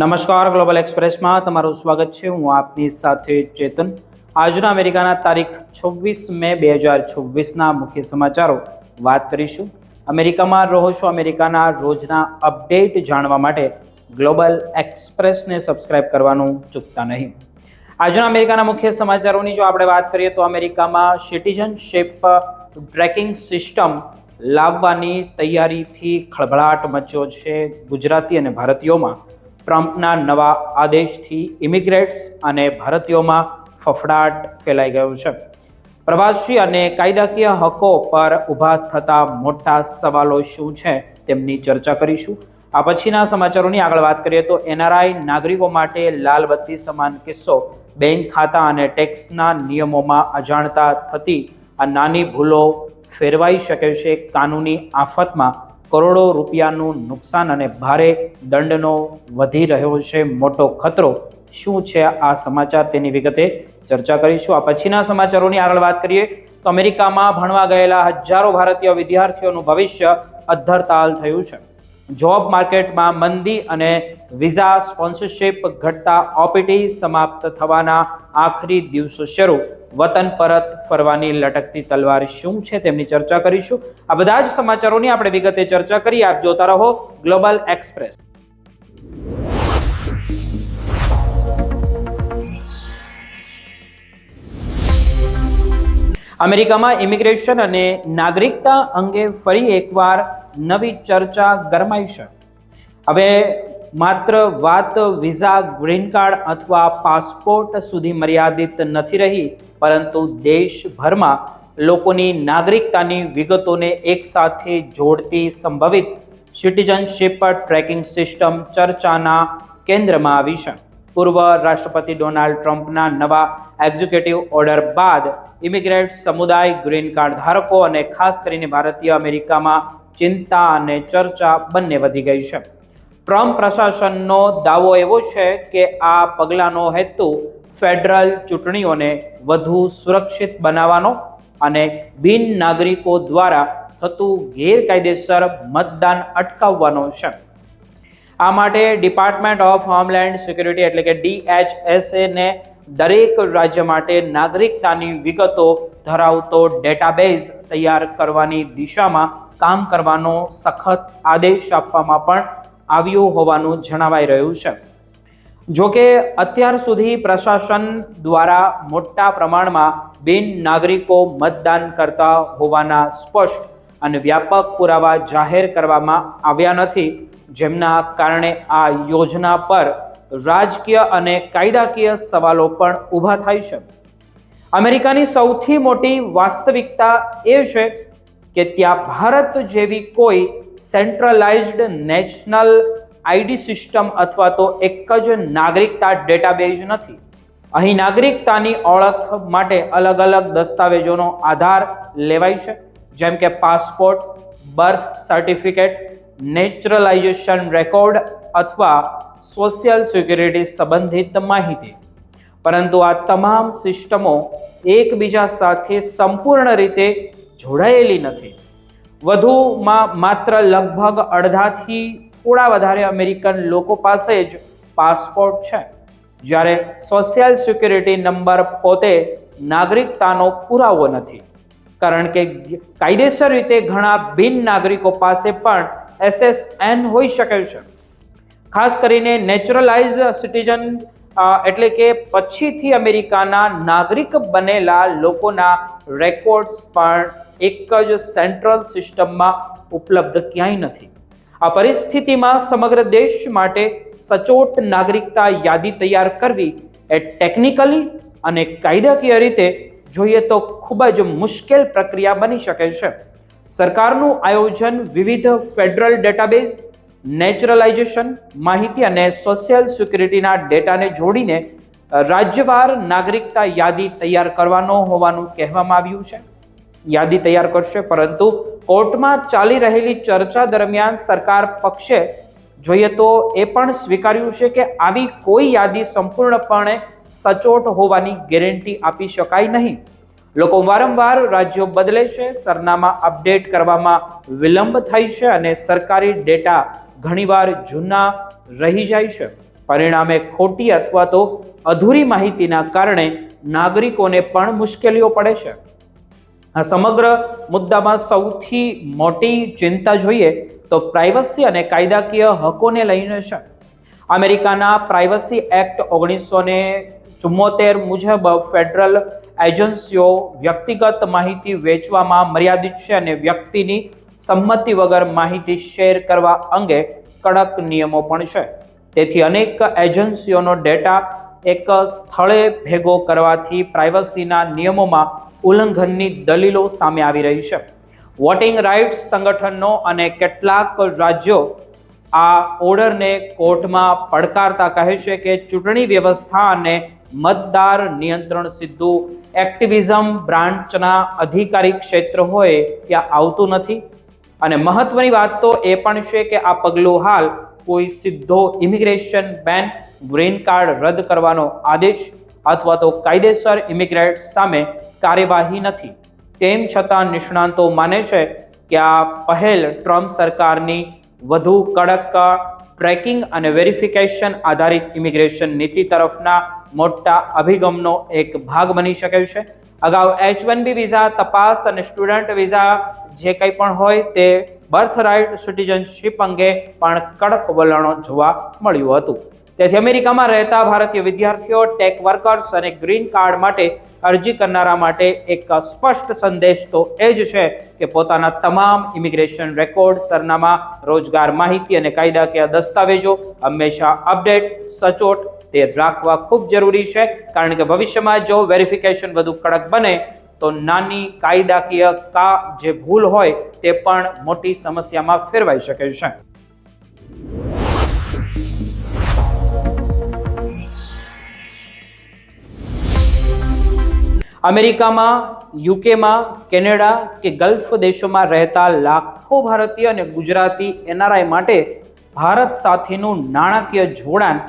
નમસ્કાર, ગ્લોબલ એક્સપ્રેસમાં તમારું સ્વાગત છે. હું આપની સાથે ચેતન. આજના અમેરિકાના તારીખ 26 મે 2026ના મુખ્ય સમાચારો વાત કરીશું. અમેરિકામાં રહો છો, અમેરિકાના રોજના અપડેટ જાણવા માટે ગ્લોબલ એક્સપ્રેસને સબસ્ક્રાઇબ કરવાનું ચૂકતા નહીં. આજના અમેરિકાના મુખ્ય સમાચારોની જો આપણે વાત કરીએ તો અમેરિકામાં સિટીઝનશીપ ટ્રેકિંગ સિસ્ટમ લાવવાની તૈયારીથી ખળભળાટ મચ્યો છે. ગુજરાતી અને ભારતીયોમાં ટ્રમ્પના નવા આદેશથી ઇમિગ્રેટ્સ અને ભારતીયોમાં ફફડાટ ફેલાઈ ગયો છે. પ્રવાસી અને કાયદાકીય હકો પર ઊભા થતા મોટા સવાલો શું છે તેમની ચર્ચા કરીશું. આ પછીના સમાચારોની આગળ વાત કરીએ તો એનઆરઆઈ નાગરિકો માટે લાલ બત્તી સમાન કિસ્સો. બેંક ખાતા અને ટેક્સના નિયમોમાં અજાણતા થતી આ નાની ભૂલો ફેરવાઈ શકે છે કાનૂની આફતમાં કરોડો રૂપિયાનું નુકસાન અને ભારે દંડનો વધી રહ્યો છે મોટો ખતરો. શું છે આ સમાચાર તેની વિગતે ચર્ચા કરીશું. આ પછીના સમાચારોની આગળ વાત કરીએ તો અમેરિકામાં ભણવા ગયેલા હજારો ભારતીય વિદ્યાર્થીઓનું ભવિષ્ય અધ્ધરતાલ થયું છે. જોબ માર્કેટમાં મંદી અને વિઝા સ્પોન્સરશિપ ઘટતા ઓપીટી સમાપ્ત થવાના આખરી દિવસો શરૂ. વતન પરત ફરવાની લટકતી તલવાર શું છે તેમની ચર્ચા કરીશું. આ બધા જ સમાચારોની આપણે વિગતે ચર્ચા કરી. આપ જોતા રહો ગ્લોબલ એક્સપ્રેસ. અમેરિકામાં ઇમિગ્રેશન અને નાગરિકતા અંગે ફરી એકવાર નવી ચર્ચા ગરમાઈ છે. હવે માત્ર વાત વિઝા, ગ્રીન કાર્ડ અથવા પાસપોર્ટ સુધી મર્યાદિત નથી રહી, પરંતુ દેશભરમાં લોકોની નાગરિકતાની વિગતોને એકસાથે જોડતી સંભવિત સિટીઝનશીપ ટ્રેકિંગ સિસ્ટમ ચર્ચાના કેન્દ્રમાં આવી છે. પૂર્વ રાષ્ટ્રપતિ ડોનાલ્ડ ટ્રમ્પના નવા એક્ઝિક્યુટિવ ઓર્ડર બાદ ઇમિગ્રેન્ટ સમુદાય, ગ્રીન કાર્ડ ધારકો અને ખાસ કરીને ભારતીય અમેરિકામાં ચિંતા અને ચર્ચા બંને વધી ગઈ છે. ટ્રમ્પ પ્રશાસનનો દાવો એવો છે કે આ પગલાંનો હેતુ ફેડરલ ચૂંટણીઓને વધુ સુરક્ષિત બનાવવાનો અને બિન નાગરિકો દ્વારા થતું ગેરકાયદેસર મતદાન અટકાવવાનો છે. આ માટે ડિપાર્ટમેન્ટ ઓફ હોમલેન્ડ સિક્યુરિટી એટલે કે DHSA ને દરેક રાજ્ય માટે નાગરિકતાની વિગતો ધરાવતો ડેટાબેઝ તૈયાર કરવાની દિશામાં કામ કરવાનો સખત આદેશ આપવામાં પણ આવ્યું હોવાનું જણાવાઈ રહ્યું છે. જોકે અત્યાર સુધી પ્રશાસન દ્વારા મોટા પ્રમાણમાં બિન નાગરિકો મતદાન કરતા હોવાના સ્પષ્ટ અને વ્યાપક પુરાવા જાહેર કરવામાં આવ્યા નથી, જેમના કારણે આ યોજના પર રાજકીય અને કાયદાકીય સવાલો પણ ઊભા થાય છે. અમેરિકાની સૌથી મોટી વાસ્તવિકતા એ છે કે ત્યાં ભારત જેવી કોઈ સેન્ટ્રલાઇઝ્ડ નેશનલ આઈડી સિસ્ટમ અથવા તો એક જ નાગરિકતા ડેટાબેઝ નથી. અહીં નાગરિકતાની ઓળખ માટે અલગ અલગ દસ્તાવેજોનો આધાર લેવાય છે, જેમ કે પાસપોર્ટ, બર્થ સર્ટિફિકેટ, નેચરલાઇઝેશન રેકોર્ડ અથવા સોશિયલ સિક્યુરિટી સંબંધિત માહિતી. પરંતુ આ તમામ સિસ્ટમો એકબીજા સાથે સંપૂર્ણ રીતે જોડાયેલી નથી. વધુમાં માત્ર લગભગ અડધાથી થોડા વધારે અમેરિકન લોકો પાસે જ પાસપોર્ટ છે, જ્યારે સોશિયલ સિક્યુરિટી નંબર પોતે નાગરિકતાનો પુરાવો નથી. કારણ કે કાયદેસર રીતે ઘણા બિન નાગરિકો પાસે પણ SSN હોઈ શકે છે. ખાસ કરીને નેચરલાઇઝ્ડ સિટીઝન એટલે કે પછીથી અમેરિકાના નાગરિક બનેલા લોકોના રેકોર્ડ્સ પણ એક જ સેન્ટ્રલ સિસ્ટમમાં ઉપલબ્ધ ક્યાંય નથી. આ પરિસ્થિતિમાં સમગ્ર દેશ માટે સચોટ નાગરિકતા યાદી તૈયાર કરવી એ ટેકનિકલી અને કાયદાકીય રીતે જોઈએ તો ખૂબ જ મુશ્કેલ પ્રક્રિયા બની શકે છે. સરકારનું આયોજન વિવિધ ફેડરલ ડેટાબેઝ, નેચરલાઇઝેશન માહિતી અને સોશિયલ સિક્યુરિટીના ડેટાને જોડીને રાજ્યવાર નાગરિકતા યાદી તૈયાર કરવાનો હોવાનું કહેવામાં આવ્યું છે. યાદી તૈયાર કરશે, પરંતુ કોર્ટમાં ચાલી રહેલી ચર્ચા દરમિયાન સરકાર પક્ષે જોઈએ તો એ પણ સ્વીકાર્યું છે કે આવી કોઈ યાદી સંપૂર્ણપણે સચોટ હોવાની ગેરંટી આપી શકાય નહીં. લોકો વારંવાર રાજ્યો બદલે છે, સરનામા અપડેટ કરવામાં વિલંબ થાય છે અને સરકારી ડેટા ઘણીવાર જૂના રહી જાય છે. પરિણામે ખોટી અથવા તો અધૂરી માહિતીના કારણે નાગરિકોને પણ મુશ્કેલીઓ પડે છે. આ સમગ્ર મુદ્દામાં સૌથી મોટી ચિંતા જોઈએ તો પ્રાઇવસી અને કાયદાકીય હકોને લઈને છે. અમેરિકાના પ્રાઇવસી એક્ટ 1974 મુજબ ફેડરલ એજન્સીઓ વ્યક્તિગત માહિતી વેચવામાં મર્યાદિત છે અને વ્યક્તિની સંમતિ વગર માહિતી શેર કરવા અંગે કડક નિયમો પણ છે. તેથી અનેક એજન્સીઓનો ડેટા એક સ્થળે ભેગો કરવાથી પ્રાઇવસીના નિયમોમાં ઉલ્લંઘનની દલીલો સામે આવી રહી છે. વોટિંગ રાઇટ્સ સંગઠનો અને કેટલાક રાજ્યો આ ઓર્ડરને કોર્ટમાં પડકારતા કહે છે કે ચૂંટણી વ્યવસ્થા અને મતદાર નિયંત્રણ સીધું એક્ટિવિઝમ બ્રાન્ચના અધિકારી ક્ષેત્ર હોય ત્યાં આવતું નથી. અને મહત્વની વાત તો એ પણ છે કે આ પગલું હાલ કોઈ સીધો ઇમિગ્રેશન બેન, ગ્રીન કાર્ડ રદ કરવાનો આદેશ અથવા તો કાયદેસર ઇમિગ્રેન્ટ સામે કાર્યવાહી નથી. તેમ છતાં નિષ્ણાંતો માને છે કે આ પહેલ ટ્રમ્પ સરકારની વધુ કડક ટ્રેકિંગ અને વેરિફિકેશન આધારિત ઇમિગ્રેશન નીતિ તરફના મોટા અભિગમનો એક ભાગ બની શકે છે. અગાઉ H-1B વિઝા તપાસ અને સ્ટુડન્ટ વિઝા જે કંઈ પણ હોય તે બર્થ રાઇટ સિટીઝનશીપ અંગે પણ કડક વલણો જોવા મળ્યું હતું. તેથી અમેરિકામાં રહેતા ભારતીય વિદ્યાર્થીઓ, ટેક વર્કર્સ અને ગ્રીન કાર્ડ માટે અરજી કરનારા માટે એક સ્પષ્ટ સંદેશ તો એ જ છે કે પોતાના તમામ ઇમિગ્રેશન રેકોર્ડ, સરનામા, રોજગાર માહિતી અને કાયદાકીય દસ્તાવેજો હંમેશા અપડેટ, સચોટ તે રાખવા ખૂબ જરૂરી છે. કારણ કે ભવિષ્યમાં જો વેરિફિકેશન વધુ કડક બને તો નાની કાયદાકીય જે ભૂલ હોય તે પણ મોટી સમસ્યામાં ફેરવાઈ શકે છે. અમેરિકામાં, યુકેમાં, કેનેડા કે ગલ્ફ દેશોમાં રહેતા લાખો ભારતીય અને ગુજરાતી NRI માટે ભારત સાથેનું નાણાકીય જોડાણ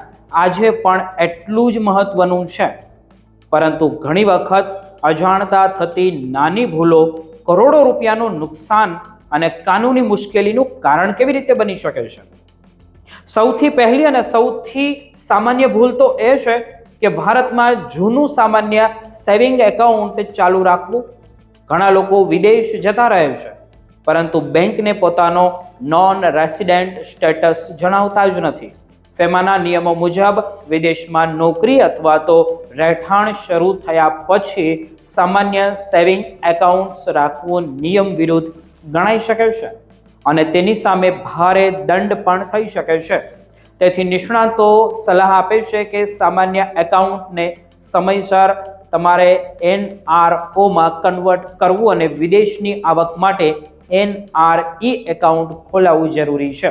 આજે પણ એટલું જ મહત્વનું છે. પરંતુ ઘણી વખત અજાણતા થતી નાની ભૂલો કરોડો રૂપિયાનું નુકસાન અને કાનૂની મુશ્કેલીનું કારણ કેવી રીતે બની શકે છે? સૌથી પહેલી અને સૌથી સામાન્ય ભૂલ તો એ છે કે ભારતમાં જૂનું સામાન્ય સેવિંગ એકાઉન્ટ ચાલુ રાખવું. ઘણા લોકો વિદેશ જતા રહે છે પરંતુ બેંકને પોતાનો નોન રેસિડેન્ટ સ્ટેટસ જણાવતા જ નથી. ફેમાના નિયમો મુજબ વિદેશમાં નોકરી અથવા તો રહેઠાણ શરૂ થયા પછી સામાન્ય સેવિંગ એકાઉન્ટ્સ રાખવું નિયમ વિરુદ્ધ ગણાઈ શકે છે અને તેની સામે ભારે દંડ પણ થઈ શકે છે. તેથી નિષ્ણાતો સલાહ આપે છે કે સામાન્ય એકાઉન્ટને સમયસર તમારે NROમાં કન્વર્ટ કરવું અને વિદેશની આવક માટે NRE એકાઉન્ટ ખોલાવવું જરૂરી છે.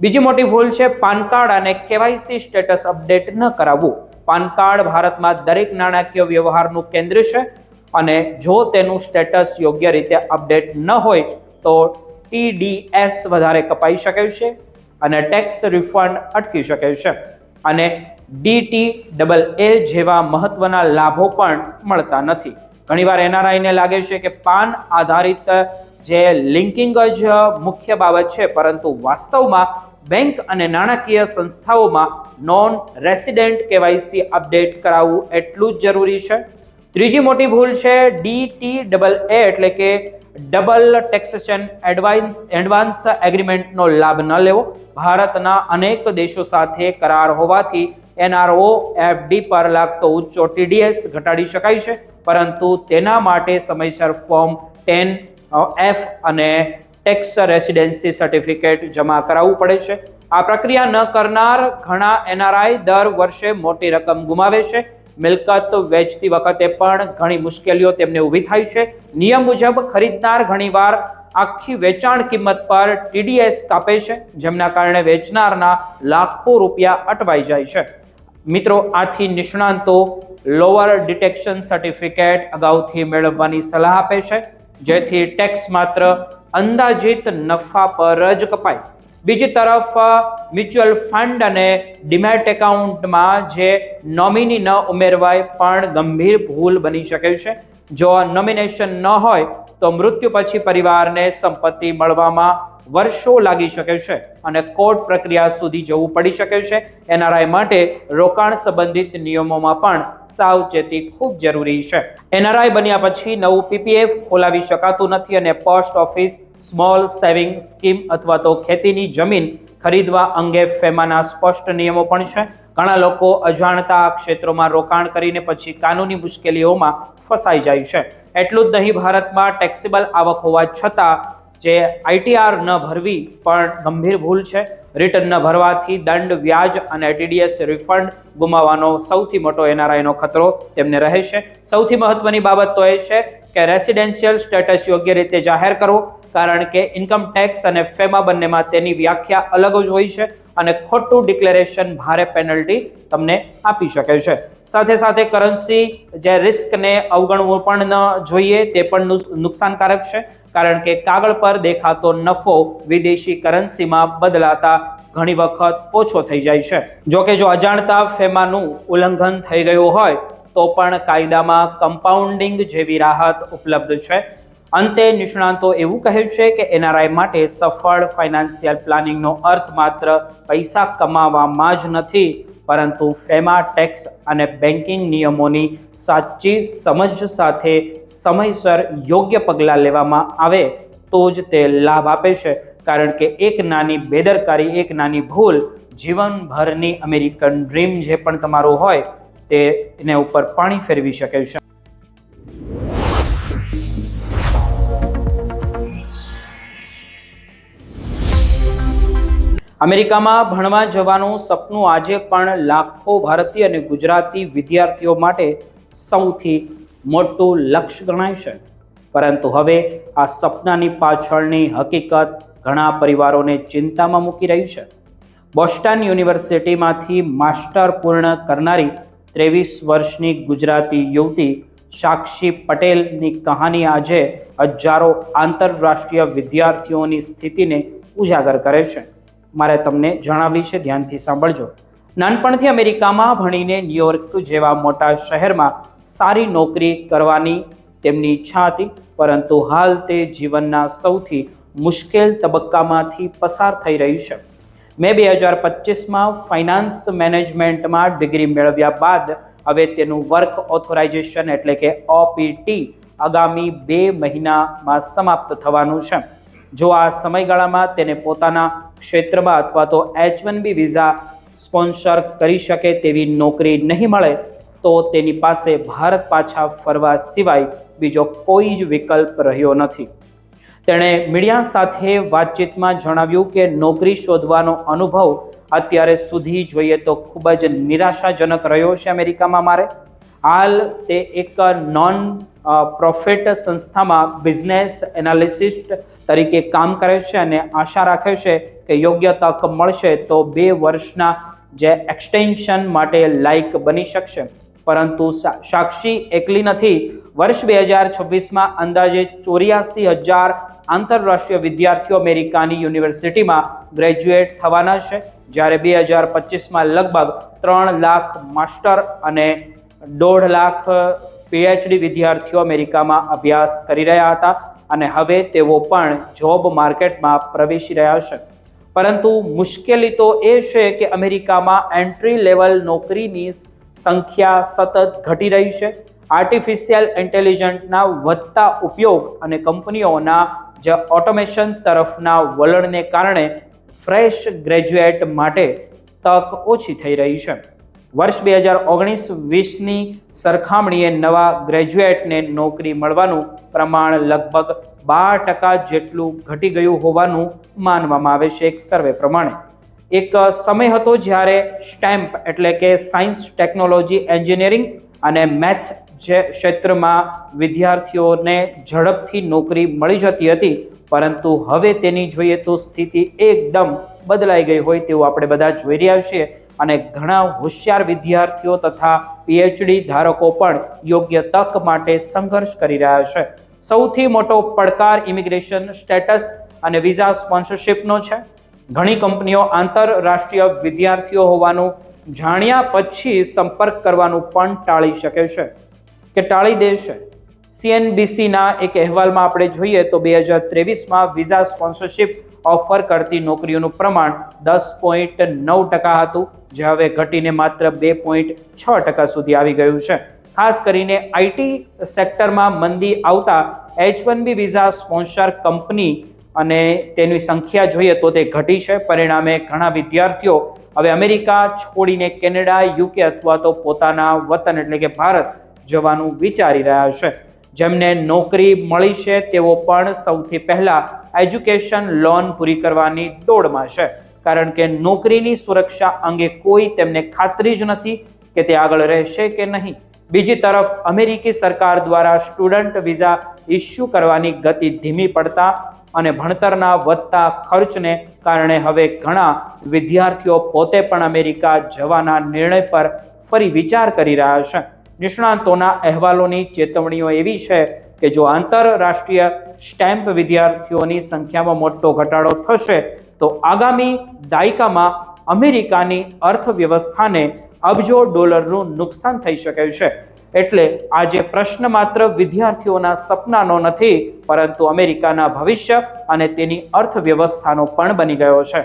બીજી મોટી ભૂલ છે પાન કાર્ડ અને KYC સ્ટેટસ અપડેટ ન કરાવવું. પાન કાર્ડ ભારતમાં દરેક નાણાકીય વ્યવહારનું કેન્દ્ર છે અને જો તેનું સ્ટેટસ યોગ્ય રીતે અપડેટ ન હોય તો TDS વધારે કપાઈ શકે છે અને ટેક્સ રિફંડ અટકી શકે છે અને DTAA જેવા મહત્વના લાભો પણ મળતા નથી. ઘણીવાર NRI ને લાગે છે કે પાન આધારિત જે લિંકિંગ જ મુખ્ય બાબત છે, પરંતુ વાસ્તવમાં બેંક અને નાણાકીય સંસ્થાઓમાં નોન રેસિડેન્ટ KYC અપડેટ કરાવવું એટલું જ જરૂરી છે. ત્રીજી મોટી ભૂલ છે DTAA એટલે કે ડબલ ટેક્સેશન એડવાન્સ એગ્રીમેન્ટનો લાભ ન લેવો. ભારતના અનેક દેશો સાથે કરાર હોવાથી NRO FD પર લાગતો ઊંચો TDS ઘટાડી શકાય છે, પરંતુ તેના માટે સમયસર ફોર્મ 10F અને ટેક્સ રેસિડેન્સી સર્ટિફિકેટ જમા કરાવવું પડે છે. આ પ્રક્રિયા ન કરનાર ઘણા NRI દર વર્ષે મોટી રકમ ગુમાવે છે. મિલકત વેચતી વખતે પણ ઘણી મુશ્કેલીઓ તેમને ઊભી થાય છે. નિયમ મુજબ ખરીદનાર ઘણીવાર આખી વેચાણ કિંમત પર TDS કાપે છે, જેમના કારણે વેચનારના લાખો રૂપિયા અટવાઈ જાય છે. મિત્રો, આથી નિષ્ણાંતો લોઅર ડિટેક્શન સર્ટિફિકેટ અગાઉથી મેળવવાની સલાહ આપે છે, જેથી ટેક્સ માત્ર અંદાજિત નફા પર જ કપાય. બીજી તરફ મ્યુચ્યુઅલ ફંડ અને ડીમેટ એકાઉન્ટમાં જે નોમિની ન ઉમેરવાય પણ ગંભીર ભૂલ બની શકે છે. જો નોમિનેશન ન હોય તો મૃત્યુ પછી પરિવારને સંપત્તિ મળવામાં વર્ષો લાગી શકે છે અને કોર્ટ પ્રક્રિયા સુધી જવું પડી શકે છે. એનઆરઆઈ માટે રોકાણ સંબંધિત નિયમોમાં પણ સાવચેતી ખૂબ જરૂરી છે. એનઆરઆઈ બન્યા પછી નવું પીપીએફ ખોલાવી શકાતું નથી અને post office, small saving scheme અથવા તો ખેતીની જમીન ખરીદવા અંગે ફેમાના સ્પષ્ટ નિયમો પણ છે. ઘણા લોકો અજાણતા આ ક્ષેત્રોમાં રોકાણ કરીને પછી કાનૂની મુશ્કેલીઓમાં ફસાઈ જાય છે. એટલું જ નહીં, ભારતમાં ટેક્સેબલ આવક હોવા છતાં જે આઈટીઆર ન ભરવી પણ ગંભીર ભૂલ છે. રિટર્ન ન ભરવાથી દંડ, વ્યાજ અને ટીડીએસ રિફંડ ગુમાવવાનો સૌથી મોટો એનઆરઆઈનો ખતરો તેમને રહે છે. સૌથી મહત્વની બાબત તો એ છે કે રેસિડેન્શિયલ સ્ટેટસ યોગ્ય રીતે જાહેર કરવો, કારણ કે ઇન્કમ ટેક્સ અને ફેમા બંનેમાં તેની વ્યાખ્યા અલગ જ હોય છે અને ખોટું ડિક્લેરેશન ભારે પેનલ્ટી તમને આપી શકે છે. સાથે સાથે કરન્સી જે રિસ્કને અવગણવું પણ ન જોઈએ, તે પણ નુકસાનકારક છે, કારણ કે કાગળ પર દેખાતો નફો વિદેશી કરન્સીમાં બદલાતા ઘણી વખત ઓછો થઈ જાય છે. જોકે જો અજાણતા ફેમાનું ઉલ્લંઘન થઈ ગયું હોય તો પણ કાયદામાં કમ્પાઉન્ડિંગ જેવી રાહત ઉપલબ્ધ છે. અંતે નિષ્ણાતો એવું કહે છે કે એનઆરઆઈ માટે સફળ ફાઇનાન્શિયલ પ્લાનિંગનો અર્થ માત્ર પૈસા કમાવામાં જ નથી, પરંતુ ફેમા, ટેક્સ અને બેન્કિંગ નિયમોની સાચી સમજ સાથે સમયસર યોગ્ય પગલાં લેવામાં આવે તો જ તે લાભ આપે છે. કારણ કે એક નાની બેદરકારી, એક નાની ભૂલ જીવનભરની અમેરિકન ડ્રીમ જે પણ તમારું હોય તેને ઉપર પાણી ફેરવી શકે છે. અમેરિકામાં ભણવા જવાનું સપનું આજે પણ લાખો ભારતીય અને ગુજરાતી વિદ્યાર્થીઓ માટે સૌથી મોટું લક્ષ્ય ગણાય છે. પરંતુ હવે આ સપનાની પાછળની હકીકત ઘણા પરિવારોને ચિંતામાં મૂકી રહી છે. બોસ્ટન યુનિવર્સિટીમાંથી માસ્ટર પૂર્ણ કરનારી 23 વર્ષની ગુજરાતી યુવતી સાક્ષી પટેલની કહાની આજે હજારો આંતરરાષ્ટ્રીય વિદ્યાર્થીઓની સ્થિતિને ઉજાગર કરે છે. મારે તમને જણાવવી છે, ધ્યાનથી સાંભળજો. નાનપણથી અમેરિકામાં ભણીને ન્યુયોર્ક જેવા મોટા શહેરમાં સારી નોકરી કરવાની તેમની ઈચ્છા હતી, પરંતુ હાલ તે જીવનના સૌથી મુશ્કેલ તબક્કામાંથી પસાર થઈ રહી છે. મે 2025માં ફાઇનાન્સ મેનેજમેન્ટમાં ડિગ્રી મેળવ્યા બાદ હવે તેનું વર્ક ઓથોરાઇઝેશન એટલે કે ઓપીટી આગામી 2 મહિનામાં સમાપ્ત થવાનું છે. જો આ સમયગાળામાં તેને પોતાના ક્ષેત્રમાં અથવા તો H-1B વિઝા સ્પોન્સર કરી શકે તેવી નોકરી નહીં મળે તો તેની પાસે ભારત પાછા ફરવા સિવાય બીજો કોઈ જ વિકલ્પ રહ્યો નથી. તેણે મીડિયા સાથે વાતચીતમાં જણાવ્યું કે નોકરી શોધવાનો અનુભવ અત્યારે સુધી જોઈએ તો ખૂબ જ નિરાશાજનક રહ્યો છે અમેરિકામાં મારે. હાલ તે એક નોન પ્રોફિટ સંસ્થામાં બિઝનેસ એનાલિસ્ટ તરીકે કામ કરે છે અને આશા રાખે છે કે યોગ્ય તક મળશે તો 2 વર્ષના જે એક્સટેન્શન માટે લાયક બની શકશે. પરંતુ સાક્ષી એકલી નથી. વર્ષ 2026માં અંદાજે 84,000 આંતરરાષ્ટ્રીય વિદ્યાર્થીઓ અમેરિકાની યુનિવર્સિટીમાં ગ્રેજ્યુએટ થવાના છે, જ્યારે 2025માં લગભગ 3 લાખ માસ્ટર અને 1.5 લાખ પીએચડી વિદ્યાર્થીઓ અમેરિકામાં અભ્યાસ કરી રહ્યા હતા અને હવે તેઓ પણ જોબ માર્કેટમાં પ્રવેશી રહ્યા છે. પરંતુ મુશ્કેલી તો એ છે કે અમેરિકામાં એન્ટ્રી લેવલ નોકરીની સંખ્યા સતત ઘટી રહી છે. આર્ટિફિશિયલ ઇન્ટેલિજન્સના વધતા ઉપયોગ અને કંપનીઓના જે ઓટોમેશન તરફના વલણને કારણે ફ્રેશ ગ્રેજ્યુએટ માટે તક ઓછી થઈ રહી છે. વર્ષ 2019-20ની સરખામણીએ નવા ગ્રેજ્યુએટને નોકરી મળવાનું પ્રમાણ લગભગ 12% જેટલું ઘટી ગયું હોવાનું માનવામાં આવે છે એક સર્વે પ્રમાણે. એક સમય હતો જ્યારે સ્ટેમ્પ એટલે કે સાયન્સ, ટેકનોલોજી, એન્જિનિયરિંગ અને મેથ જે ક્ષેત્રમાં વિદ્યાર્થીઓને ઝડપથી નોકરી મળી જતી હતી, પરંતુ હવે તેની જોઈએ તો સ્થિતિ એકદમ બદલાઈ ગઈ હોય તેવું આપણે બધા જોઈ રહ્યા છીએ અને ઘણા હોશિયાર વિદ્યાર્થીઓ તથા પીએચડી ધારકો પણ યોગ્ય તક માટે સંઘર્ષ કરી રહ્યા છે. સૌથી મોટો પડકાર ઇમિગ્રેશન સ્ટેટસ અને વિઝા સ્પોન્સરશિપનો છે. ઘણી કંપનીઓ આંતરરાષ્ટ્રીય વિદ્યાર્થીઓ હોવાનું જાણ્યા પછી સંપર્ક કરવાનું પણ ટાળી શકે છે કે ટાળી દે છે. CNBCના એક અહેવાલમાં આપણે જોઈએ તો 2023માં વિઝા સ્પોન્સરશિપ ઓફર કરતી નોકરીઓનું પ્રમાણ 10.9% હતું, જે હવે ઘટીને માત્ર 2.6% સુધી આવી ગયું છે. ખાસ કરીને આઈટી સેક્ટરમાં મંદી આવતા H1B વિઝા સ્પોન્સર કંપની અને તેની સંખ્યા જોઈએ તો તે ઘટી છે. પરિણામે ઘણા વિદ્યાર્થીઓ હવે અમેરિકા છોડીને કેનેડા, યુકે અથવા તો પોતાના વતન એટલે કે ભારત જવાનું વિચારી રહ્યા છે. જેમને નોકરી મળી છે તેઓ પણ સૌથી પહેલા એજ્યુકેશન લોન પૂરી કરવાની દોડમાં છે, કારણ કે નોકરીની સુરક્ષા અંગે કોઈ તેમને ખાતરી જ નથી કે તે આગળ રહેશે કે નહીં. બીજી તરફ અમેરિકી સરકાર દ્વારા સ્ટુડન્ટ વિઝા ઇસ્યુ કરવાની ગતિ ધીમી પડતા અને ભણતરના વધતા ખર્ચને કારણે હવે ઘણા વિદ્યાર્થીઓ પોતે પણ અમેરિકા જવાના નિર્ણય પર ફરી વિચાર કરી રહ્યા છે. નિષ્ણાંતોના અહેવાલોની ચેતવણીઓ એવી છે કે જો આંતરરાષ્ટ્રીય સ્ટેમ્પ વિદ્યાર્થીઓની સંખ્યામાં મોટો ઘટાડો થશે તો આગામી દાયકામાં અમેરિકાની અર્થવ્યવસ્થાને અબજો ડોલરનું નુકસાન થઈ શકે છે. એટલે આજે પ્રશ્ન માત્ર વિદ્યાર્થીઓના સપનાનો નથી, પરંતુ અમેરિકાના ભવિષ્ય અને તેની અર્થવ્યવસ્થાનો પણ બની ગયો છે.